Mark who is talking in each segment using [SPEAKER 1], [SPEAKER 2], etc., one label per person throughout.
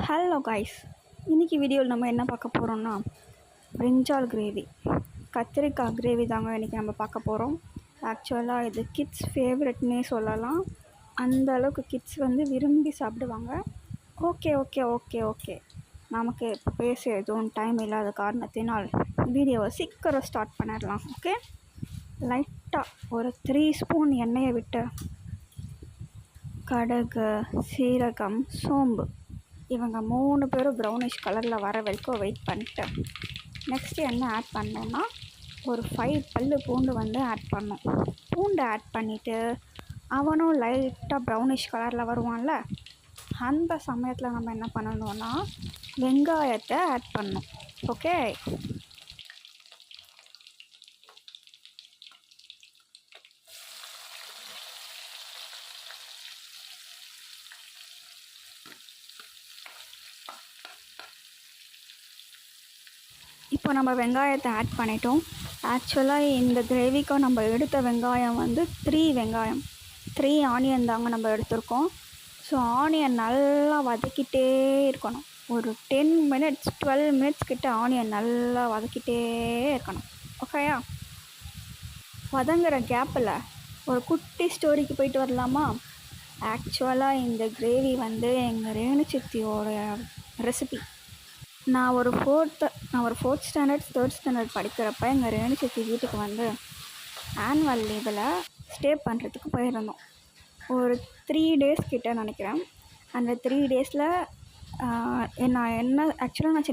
[SPEAKER 1] Hello guys, இன்றைக்கி வீடியோவில் நம்ம என்ன பார்க்க போகிறோம்னா பிரிஞ்சால் கிரேவி, கத்திரிக்காய் கிரேவி தாங்க இன்றைக்கி நம்ம பார்க்க போகிறோம். ஆக்சுவலாக இது கிட்ஸ் ஃபேவரெட்னே சொல்லலாம். அந்த அளவுக்கு கிட்ஸ் விரும்பி சாப்பிடுவாங்க. ஓகே ஓகே ஓகே ஓகே நமக்கு இப்போ பேச எதுவும் டைம் இல்லாத காரணத்தினால் வீடியோவை சீக்கிரம் ஸ்டார்ட் பண்ணிடலாம். ஓகே, லைட்டாக ஒரு 3 ஸ்பூன் எண்ணெயை விட்டு கடுகு, சீரகம், சோம்பு இவங்க 3 பேரும் ப்ரௌனிஷ் கலரில் வர வரைக்கும் வெயிட் பண்ணிட்டு நெக்ஸ்ட்டு என்ன ஆட் பண்ணோன்னா ஒரு 5 பல்லு பூண்டு ஆட் பண்ணோம். பூண்டு ஆட் பண்ணிவிட்டு அவனும் லைட்டாக ப்ரௌனிஷ் கலரில் வருவான்ல, அந்த சமயத்தில் நம்ம என்ன பண்ணணுன்னா வெங்காயத்தை ஆட் பண்ணோம். ஓகே, இப்போ நம்ம வெங்காயத்தை ஆட் பண்ணிட்டோம். ஆக்சுவலாக இந்த கிரேவிக்கும் நம்ம எடுத்த வெங்காயம் 3 ஆனியன் தாங்க நம்ம எடுத்திருக்கோம். ஸோ ஆனியன் நல்லா வதக்கிட்டே இருக்கணும். ஒரு 10 மினிட்ஸ் 12 மினிட்ஸ் கிட்ட ஆனியன் நல்லா வதக்கிட்டே இருக்கணும். ஓகேயா? வதங்குற கேப்பில் ஒரு குட்டி ஸ்டோரிக்கு போயிட்டு வரலாமா? ஆக்சுவலாக இந்த கிரேவி எங்கள் ரேணு சித்தியோட ரெசிபி. நான் ஒரு ஃபோர்த் ஸ்டாண்டர்ட் 3rd ஸ்டாண்டர்ட் படிக்கிறப்ப எங்கள் ரேணு சித்தி வீட்டுக்கு ஆனுவல் லீவில் ஸ்டே பண்ணுறதுக்கு போயிருந்தோம். ஒரு 3 டேஸ் கிட்ட நினைக்கிறேன். அந்த 3 டேஸில் ஆக்சுவலாக நான்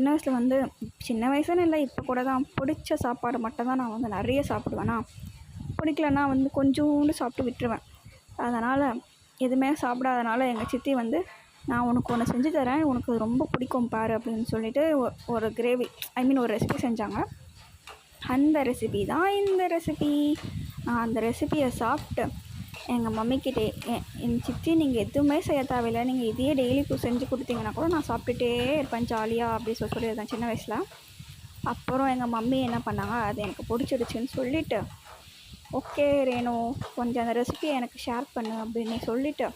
[SPEAKER 1] சின்ன வயசுன்னு இல்லை, இப்போ கூட தான் பிடிச்ச சாப்பாடு மட்டும் தான் நான் நிறைய சாப்பிடுவேன்னா, பிடிக்கலன்னா கொஞ்சோண்டு சாப்பிட்டு விட்டுருவேன். அதனால் எதுவுமே சாப்பிடாதனால எங்கள் சித்தி நான் உனக்கு ஒன்று செஞ்சு தரேன், உனக்கு ரொம்ப பிடிக்கும் பாரு அப்படின்னு சொல்லிட்டு ஒரு கிரேவி ஒரு ரெசிபி செஞ்சாங்க. அந்த ரெசிபி தான் இந்த ரெசிபி. நான் அந்த ரெசிபியை சாப்பிட்டு எங்கள் மம்மிக்கிட்டே, என் சித்தி நீங்கள் எதுவுமே செய்ய தேவையில்லை, நீங்கள் இதையே டெய்லி செஞ்சு கொடுத்தீங்கன்னா கூட நான் சாப்பிட்டுட்டே இருப்பேன் ஜாலியாக அப்படி சொல்லியிருந்தேன் சின்ன வயசில். அப்புறம் எங்கள் மம்மி என்ன பண்ணாங்க, அது எனக்கு பிடிச்சிடுச்சின்னு சொல்லிவிட்டு, ஓகே ரேணு கொஞ்சம் அந்த ரெசிபியை எனக்கு ஷேர் பண்ணு அப்படின்னு சொல்லிவிட்டு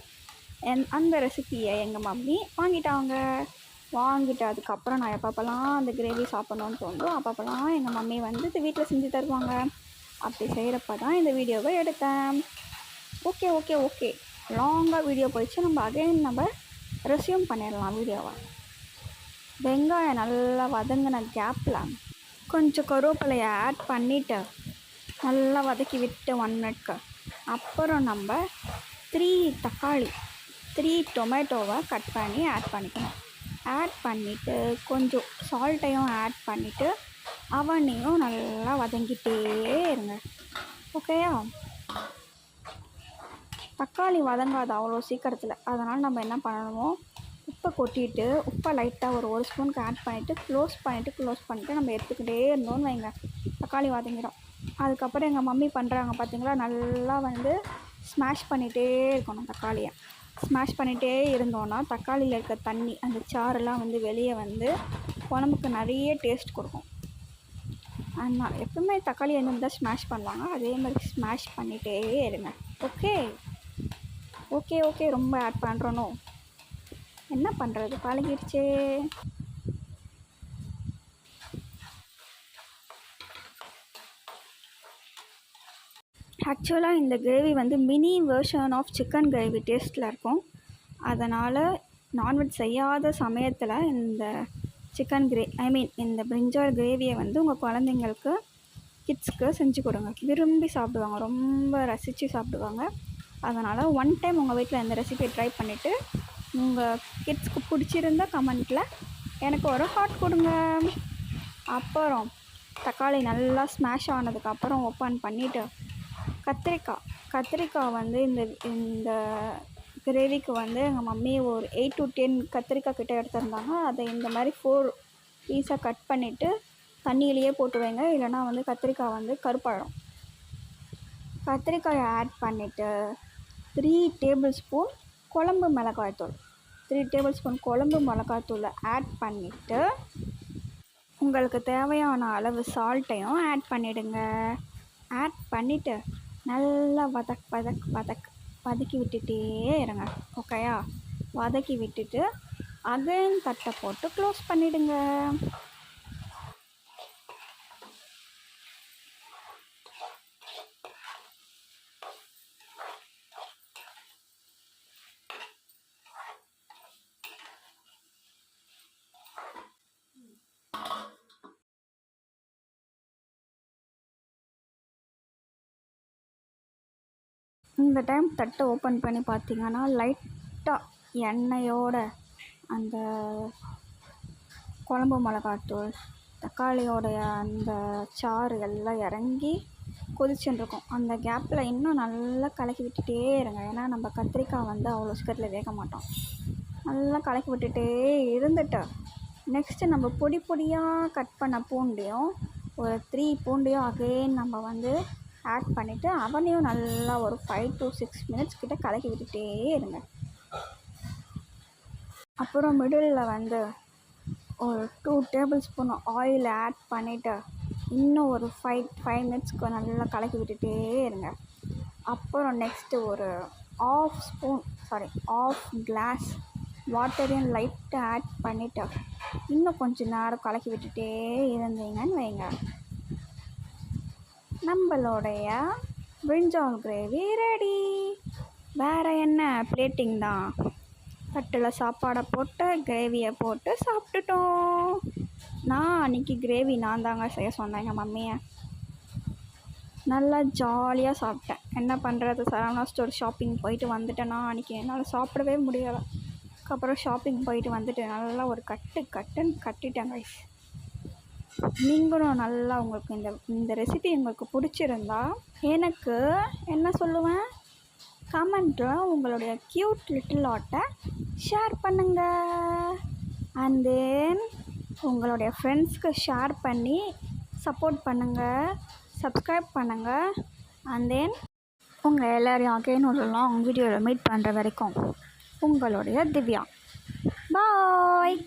[SPEAKER 1] அந்த ரெசிப்பியை எங்கள் மம்மி வாங்கிட்டு அதுக்கப்புறம் நான் எப்பப்பெல்லாம் அந்த கிரேவி சாப்பிட்ணுன்னு தோணும் அப்பப்பெல்லாம் எங்கள் மம்மி இது வீட்டில் செஞ்சு தருவாங்க. அப்படி செய்கிறப்ப தான் இந்த வீடியோவை எடுத்தேன். ஓகே ஓகே ஓகே லாங்காக வீடியோ போயிடுச்சு. நம்ம ரெஸ்யூம் பண்ணிடலாம் வீடியோவை. வெங்காயம் நல்லா வதங்கின கேப்பில் கொஞ்சம் கருவேப்பிலையை ஆட் பண்ணிவிட்டு நல்லா வதக்கி விட்டு 1 மினிட்க்கு அப்புறம் நம்ம 3 டொமேட்டோவை கட் பண்ணி ஆட் பண்ணிக்கணும். ஆட் பண்ணிவிட்டு கொஞ்சம் சால்ட்டையும் ஆட் பண்ணிவிட்டு அவனையும் நல்லா வதங்கிட்டே இருங்க. ஓகேயா? தக்காளி வதங்காது அவ்வளோ சீக்கிரத்தில். அதனால் நம்ம என்ன பண்ணணுமோ உப்பை கொட்டிட்டு உப்பை லைட்டாக ஒரு ஸ்பூனுக்கு ஆட் பண்ணிவிட்டு க்ளோஸ் பண்ணிவிட்டு நம்ம எடுத்துக்கிட்டே இருந்தோம்னு வைங்க, தக்காளி வதங்கிடும். அதுக்கப்புறம் எங்கள் மம்மி பண்ணுறாங்க பார்த்தீங்களா, நல்லா ஸ்மாஷ் பண்ணிகிட்டே இருக்கணும். தக்காளியை ஸ்மாஷ் பண்ணிகிட்டே இருந்தோன்னா தக்காளியில் இருக்க தண்ணி, அந்த சாரெல்லாம் வெளியே குழம்புக்கு நிறைய டேஸ்ட் கொடுக்கும். ஆனால் எப்பவுமே தக்காளி தான் ஸ்மாஷ் பண்ணுவாங்க, அதே மாதிரி ஸ்மாஷ் பண்ணிகிட்டே இருங்க. ஓகே ஓகே ஓகே ரொம்ப ஆட் பண்ணுறோனோ, என்ன பண்ணுறது, பழகிடுச்சே. ஆக்சுவலாக இந்த gravy mini version of chicken gravy டேஸ்ட்டில் இருக்கும். அதனால் நான்வெஜ் செய்யாத சமயத்தில் இந்த சிக்கன் இந்த பிரிஞ்சால் கிரேவியை உங்கள் குழந்தைங்களுக்கு, கிட்ஸ்க்கு செஞ்சு கொடுங்க. விரும்பி சாப்பிடுவாங்க, ரொம்ப ரசித்து சாப்பிடுவாங்க. அதனால் 1 டைம் உங்கள் வீட்டில் இந்த ரெசிபியை ட்ரை பண்ணிவிட்டு உங்கள் கிட்ஸ்க்கு பிடிச்சிருந்தா கமெண்ட்டில் எனக்கு ஒரு ஹார்ட் கொடுங்க. அப்புறம் தக்காளி நல்லா ஸ்மாஷ் ஆனதுக்கப்புறம் ஓப்பன் பண்ணிவிட்டு கத்திரிக்காய் இந்த கிரேவிக்கு எங்கள் மம்மி ஒரு 8 to 10 கத்திரிக்காய் கிட்ட எடுத்திருந்தாங்க. அதை இந்த மாதிரி 4 பீஸாக கட் பண்ணிவிட்டு தண்ணியிலையே போட்டு வைங்க, இல்லைனா கத்திரிக்காய் கருப்பாயிடும். கத்திரிக்காயை ஆட் பண்ணிவிட்டு 3 டேபிள் ஸ்பூன் குழம்பு மிளகாய்த்தூளை ஆட் பண்ணிவிட்டு உங்களுக்கு தேவையான அளவு சால்ட்டையும் ஆட் பண்ணிவிடுங்க. ஆட் பண்ணிவிட்டு நல்லா வதக்கி விட்டுட்டே இருங்க. ஓகேயா? வதக்கி விட்டுட்டு அகைன் தட்டை போட்டு க்ளோஸ் பண்ணிவிடுங்க. இந்த டைம் தட்டை ஓப்பன் பண்ணி பார்த்தீங்கன்னா லைட்டாக எண்ணெயோட அந்த குழம்பு மிளகாத்தூள், தக்காளியோடைய அந்த சாறு எல்லாம் இறங்கி கொதிச்சுன்னு இருக்கும். அந்த கேப்பில் இன்னும் நல்லா கலக்கி விட்டுட்டே இருங்க. ஏன்னா நம்ம கத்திரிக்காய் வந்து அவ்வளோ சீக்கிரத்தில் வேக மாட்டோம். நல்லா கலக்கி விட்டுட்டே இருந்துட்டு நெக்ஸ்ட்டு நம்ம பொடி பொடியாக கட் பண்ண பூண்டையும் ஒரு 3 பூண்டையும் அகைன் நம்ம வந்து ஆட் பண்ணிவிட்டு அவனையும் நல்லா ஒரு 5 to 6 மினிட்ஸ் கிட்ட கலக்கி விட்டுட்டே இருங்க. அப்புறம் மிடில் வந்து ஒரு 2 டேபிள் ஸ்பூன் ஆயில் ஆட் பண்ணிவிட்டு இன்னும் ஒரு 5 மினிட்ஸ்க்கு நல்லா கலக்கி விட்டுட்டே இருங்க. அப்புறம் நெக்ஸ்ட்டு ஒரு ஆஃப் கிளாஸ் வாட்டரையும் லைட்டாக ஆட் பண்ணிவிட்டு இன்னும் கொஞ்சம் நேரம் கலக்கி விட்டுட்டே இருந்தீங்கன்னு வைங்க, நம்மளுடைய பிரிஞ்சால் கிரேவி ரெடி. வேறு என்ன, பிளேட்டிங் தான். தட்டில் சாப்பாடை போட்டு கிரேவியை போட்டு சாப்பிட்டுட்டோம். அன்றைக்கி கிரேவி நான் தாங்க செய்ய சொன்னேன் எங்கள் மம்மியை. நல்லா ஜாலியாக சாப்பிட்டேன். என்ன பண்ணுறது, சரவணா ஸ்டோர் ஷாப்பிங் போயிட்டு வந்துட்டேன்னா அன்றைக்கி என்னால் சாப்பிடவே முடியலை. அப்புறம் ஷாப்பிங் போயிட்டு வந்துட்டு நல்லா ஒரு கட்டுன்னு கட்டிட்டேன் கைஸ். நீங்களும் நல்லா உங்களுக்கு இந்த ரெசிபி உங்களுக்கு பிடிச்சிருந்தா எனக்கு என்ன சொல்லுவேன், கமெண்ட்டில் உங்களுடைய க்யூட் லிட்டில் ஆர்ட்டை ஷேர் பண்ணுங்கள். அண்ட் தென் உங்களுடைய ஃப்ரெண்ட்ஸ்க்கு ஷேர் பண்ணி சப்போர்ட் பண்ணுங்கள், சப்ஸ்கிரைப் பண்ணுங்கள். அண்ட் தென் உங்கள் எல்லோரையும் அகைன் ஒரு லாங் வீடியோவில் மீட் பண்ணுற வரைக்கும் உங்களுடைய திவ்யா. பாய்.